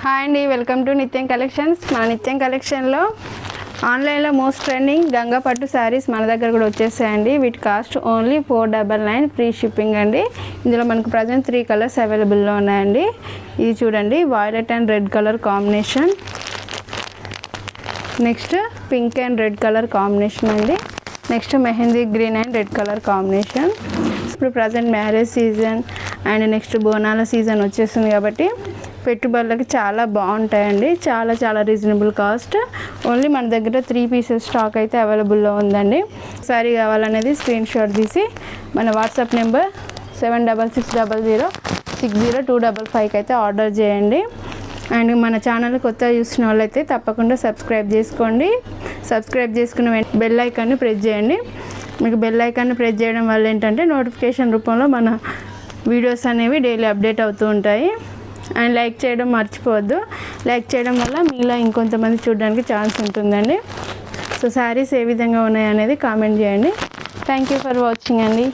Hi అండి, welcome to నిత్యం collections. మన నిత్యం కలెక్షన్లో ఆన్లైన్లో మోస్ట్ ట్రెండింగ్ గంగా పట్టు శారీస్ మన దగ్గర కూడా వచ్చేసాయండి. వీటి కాస్ట్ ఓన్లీ 499 ఫ్రీ షిప్పింగ్ అండి. ఇందులో మనకు ప్రజెంట్ 3 కలర్స్ అవైలబుల్లో ఉన్నాయండి. ఇది చూడండి, violet and red colour combination, next pink and red colour combination అండి, next mehndi green and red colour combination. ఇప్పుడు present marriage season and next బోనాల సీజన్ వచ్చేస్తుంది కాబట్టి పెట్టుబడులకి చాలా బాగుంటాయండి. చాలా రీజనబుల్ కాస్ట్. ఓన్లీ మన దగ్గర 3 పీసెస్ స్టాక్ అయితే అవైలబుల్లో ఉందండి. సారీ కావాలనేది స్క్రీన్ షాట్ తీసి మన వాట్సాప్ నెంబర్ 7600060255 అయితే ఆర్డర్ చేయండి. అండ్ మన ఛానల్ కొత్త చూసిన వాళ్ళైతే తప్పకుండా సబ్స్క్రైబ్ చేసుకోండి. సబ్స్క్రైబ్ చేసుకున్న బెల్ ఐకాన్ని ప్రెస్ చేయండి. మీకు బెల్ ఐకాన్ని ప్రెస్ చేయడం వల్ల ఏంటంటే నోటిఫికేషన్ రూపంలో మన వీడియోస్ అనేవి డైలీ అప్డేట్ అవుతూ ఉంటాయి. అండ్ లైక్ చేయడం మర్చిపోవద్దు. లైక్ చేయడం వల్ల మీలో ఇంకొంతమంది చూడడానికి ఛాన్స్ ఉంటుందండి. సో శారీస్ ఏ విధంగా ఉన్నాయనేది కామెంట్ చేయండి. థ్యాంక్ యూ ఫర్ వాచింగ్ అండి.